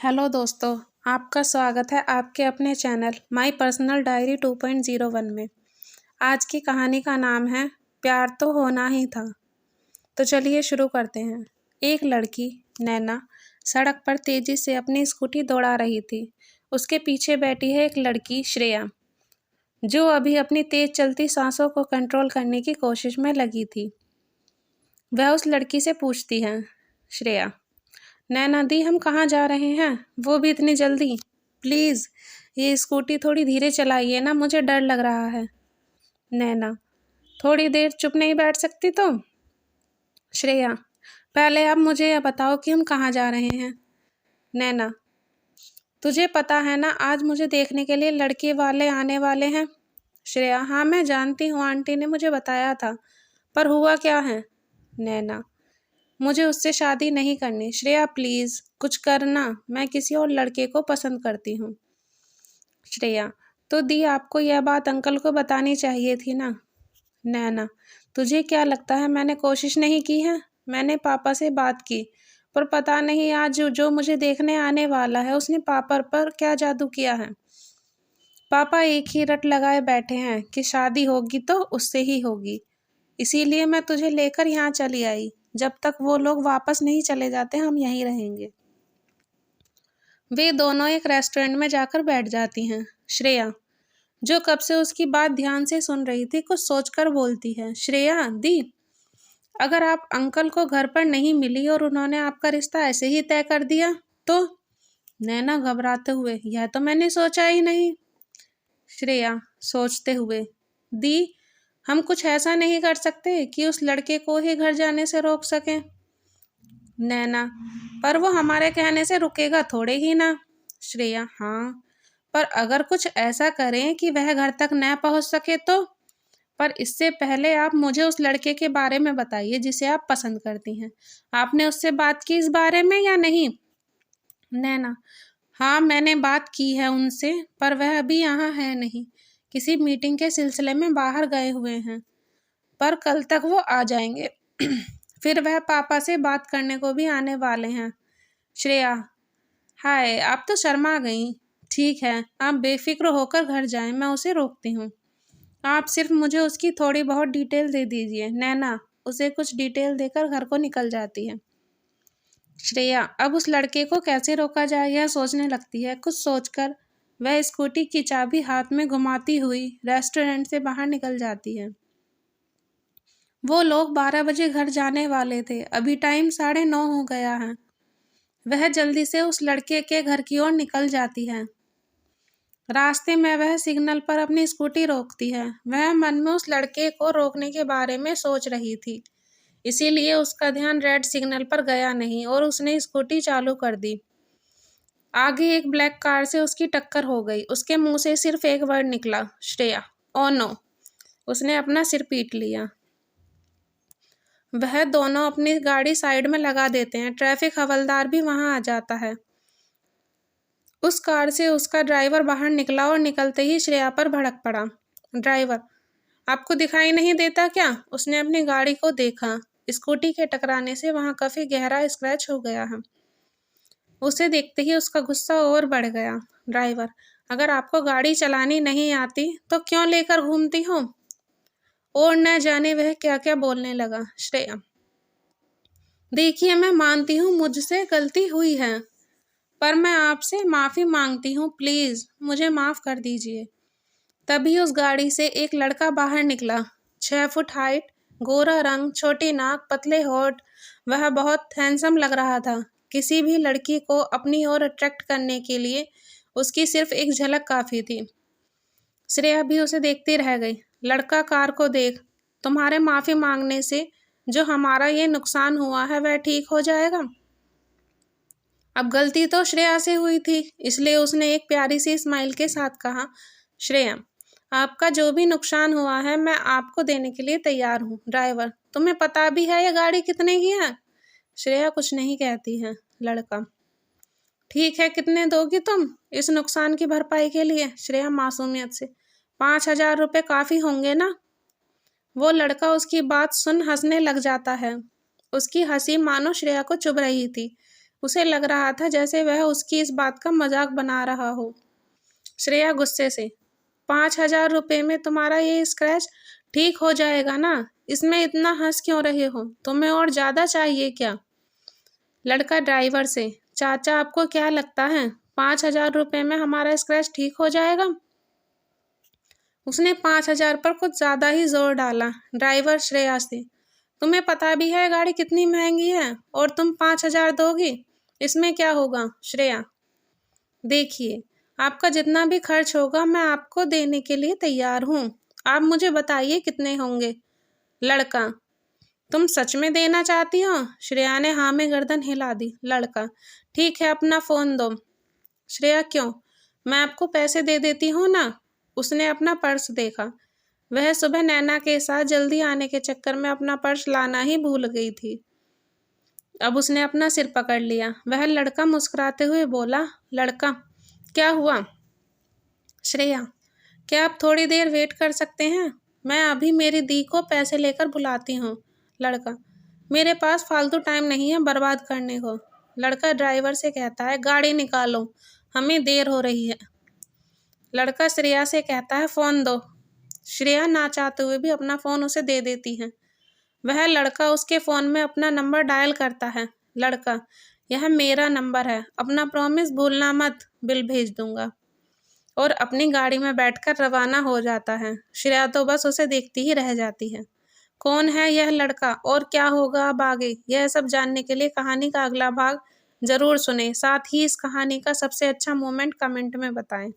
Hello दोस्तों, आपका स्वागत है आपके अपने चैनल माई पर्सनल डायरी 2.01 में। आज की कहानी का नाम है प्यार तो होना ही था। तो चलिए शुरू करते हैं। एक लड़की नैना सड़क पर तेजी से अपनी स्कूटी दौड़ा रही थी। उसके पीछे बैठी है एक लड़की श्रेया, जो अभी अपनी तेज चलती सांसों को कंट्रोल करने की कोशिश में लगी थी। वह उस लड़की से पूछती है, श्रेया, नैना दी, हम कहाँ जा रहे हैं, वो भी इतनी जल्दी? प्लीज़ ये स्कूटी थोड़ी धीरे चलाइए ना, मुझे डर लग रहा है। नैना, थोड़ी देर चुप नहीं बैठ सकती तो? श्रेया, पहले अब मुझे यह बताओ कि हम कहाँ जा रहे हैं। नैना, तुझे पता है ना, आज मुझे देखने के लिए लड़के वाले आने वाले हैं। श्रेया, हाँ मैं जानती हूँ, आंटी ने मुझे बताया था, पर हुआ क्या है? नैना, मुझे उससे शादी नहीं करनी। श्रेया प्लीज़ कुछ करना, मैं किसी और लड़के को पसंद करती हूँ। श्रेया, तो दी आपको यह बात अंकल को बतानी चाहिए थी ना। नैना, तुझे क्या लगता है मैंने कोशिश नहीं की है? मैंने पापा से बात की, पर पता नहीं आज जो मुझे देखने आने वाला है उसने पापा पर क्या जादू किया है। पापा एक ही रट लगाए बैठे हैं कि शादी होगी तो उससे ही होगी, इसीलिए मैं तुझे लेकर यहाँ चली आई। जब तक वो लोग वापस नहीं चले जाते हम यहीं रहेंगे। वे दोनों एक रेस्टोरेंट में जाकर बैठ जाती हैं। श्रेया, जो कब से उसकी बात ध्यान से सुन रही थी, कुछ सोचकर बोलती है, श्रेया दी, अगर आप अंकल को घर पर नहीं मिली और उन्होंने आपका रिश्ता ऐसे ही तय कर दिया तो? नैना घबराते हुए, यह तो मैंने सोचा ही नहीं। श्रेया सोचते हुए, दी, हम कुछ ऐसा नहीं कर सकते कि उस लड़के को ही घर जाने से रोक सकें। नैना, पर वो हमारे कहने से रुकेगा थोड़े ही ना। श्रेया, हाँ, पर अगर कुछ ऐसा करें कि वह घर तक न पहुंच सके तो? पर इससे पहले आप मुझे उस लड़के के बारे में बताइए जिसे आप पसंद करती हैं। आपने उससे बात की इस बारे में या नहीं? नैना, हाँ मैंने बात की है उनसे, पर वह अभी यहाँ है नहीं, किसी मीटिंग के सिलसिले में बाहर गए हुए हैं, पर कल तक वो आ जाएंगे। फिर वह पापा से बात करने को भी आने वाले हैं। श्रेया, हाय आप तो शर्मा गई। ठीक है, आप बेफिक्र होकर घर जाएं, मैं उसे रोकती हूँ। आप सिर्फ मुझे उसकी थोड़ी बहुत डिटेल दे दीजिए। नैना उसे कुछ डिटेल देकर घर को निकल जाती है। श्रेया अब उस लड़के को कैसे रोका जाए यह सोचने लगती है। कुछ सोचकर वह स्कूटी की चाबी हाथ में घुमाती हुई रेस्टोरेंट से बाहर निकल जाती है। वो लोग 12 बजे घर जाने वाले थे, अभी टाइम 9:30 हो गया है। वह जल्दी से उस लड़के के घर की ओर निकल जाती है। रास्ते में वह सिग्नल पर अपनी स्कूटी रोकती है। वह मन में उस लड़के को रोकने के बारे में सोच रही थी, इसीलिए उसका ध्यान रेड सिग्नल पर गया नहीं और उसने स्कूटी चालू कर दी। आगे एक ब्लैक कार से उसकी टक्कर हो गई। उसके मुंह से सिर्फ एक वर्ड निकला, श्रेया। Oh no! उसने अपना सिर पीट लिया। वह दोनों अपनी गाड़ी साइड में लगा देते हैं। ट्रैफिक हवलदार भी वहां आ जाता है। उस कार से उसका ड्राइवर बाहर निकला और निकलते ही श्रेया पर भड़क पड़ा। ड्राइवर, आपको दिखाई नहीं देता क्या? उसने अपनी गाड़ी को देखा। स्कूटी के टकराने से वहां काफी गहरा स्क्रैच हो गया है। उसे देखते ही उसका गुस्सा और बढ़ गया। ड्राइवर, अगर आपको गाड़ी चलानी नहीं आती तो क्यों लेकर घूमती हो? और न जाने वह क्या क्या बोलने लगा। श्रेया, देखिए मैं मानती हूँ मुझसे गलती हुई है, पर मैं आपसे माफ़ी मांगती हूँ, प्लीज़ मुझे माफ़ कर दीजिए। तभी उस गाड़ी से एक लड़का बाहर निकला। 6 फुट हाइट, गोरा रंग, छोटी नाक, पतले होठ। वह बहुत हैंडसम लग रहा था। किसी भी लड़की को अपनी ओर अट्रैक्ट करने के लिए उसकी सिर्फ एक झलक काफ़ी थी। श्रेया भी उसे देखती रह गई। लड़का, कार को देख, तुम्हारे माफ़ी मांगने से जो हमारा ये नुकसान हुआ है वह ठीक हो जाएगा। अब गलती तो श्रेया से हुई थी, इसलिए उसने एक प्यारी सी स्माइल के साथ कहा, श्रेया, आपका जो भी नुकसान हुआ है मैं आपको देने के लिए तैयार हूँ। ड्राइवर, तुम्हें पता भी है ये गाड़ी कितने की है? श्रेया कुछ नहीं कहती है। लड़का, ठीक है, कितने दोगी तुम इस नुकसान की भरपाई के लिए? श्रेया मासूमियत से, 5,000 रुपये काफ़ी होंगे ना? वो लड़का उसकी बात सुन हंसने लग जाता है। उसकी हंसी मानो श्रेया को चुभ रही थी। उसे लग रहा था जैसे वह उसकी इस बात का मजाक बना रहा हो। श्रेया गुस्से से, 5,000 रुपये में तुम्हारा ये स्क्रैच ठीक हो जाएगा ना? इसमें इतना हंस क्यों रहे हो? तुम्हें और ज्यादा चाहिए क्या? लड़का ड्राइवर से, चाचा आपको क्या लगता है 5,000 रुपये में हमारा स्क्रैच ठीक हो जाएगा? उसने 5,000 पर कुछ ज्यादा ही जोर डाला। ड्राइवर श्रेया से, तुम्हें पता भी है गाड़ी कितनी महंगी है और तुम 5,000 दोगी? इसमें क्या होगा? श्रेया, देखिए, आपका जितना भी खर्च होगा मैं आपको देने के लिए तैयार हूँ। आप मुझे बताइए कितने होंगे? लड़का, तुम सच में देना चाहती हो? श्रेया ने हाँ में गर्दन हिला दी। लड़का, ठीक है, अपना फोन दो। श्रेया, क्यों? मैं आपको पैसे दे देती हूँ ना। उसने अपना पर्स देखा। वह सुबह नैना के साथ जल्दी आने के चक्कर में अपना पर्स लाना ही भूल गई थी। अब उसने अपना सिर पकड़ लिया। वह लड़का मुस्कुराते हुए बोला। लड़का, क्या हुआ? श्रेया, क्या आप थोड़ी देर वेट कर सकते हैं? मैं अभी मेरी दी को पैसे लेकर बुलाती हूँ। लड़का, मेरे पास फालतू टाइम नहीं है बर्बाद करने को। लड़का ड्राइवर से कहता है, गाड़ी निकालो, हमें देर हो रही है। लड़का श्रेया से कहता है, फोन दो। श्रेया ना चाहते हुए भी अपना फोन उसे दे देती है। वह लड़का उसके फोन में अपना नंबर डायल करता है। लड़का, यह मेरा नंबर है, अपना प्रॉमिस भूलना मत, बिल भेज दूंगा। और अपनी गाड़ी में बैठकर रवाना हो जाता है। श्रेया तो बस उसे देखती ही रह जाती है। कौन है यह लड़का और क्या होगा अब आगे, यह सब जानने के लिए कहानी का अगला भाग जरूर सुने। साथ ही इस कहानी का सबसे अच्छा मोमेंट कमेंट में बताएं।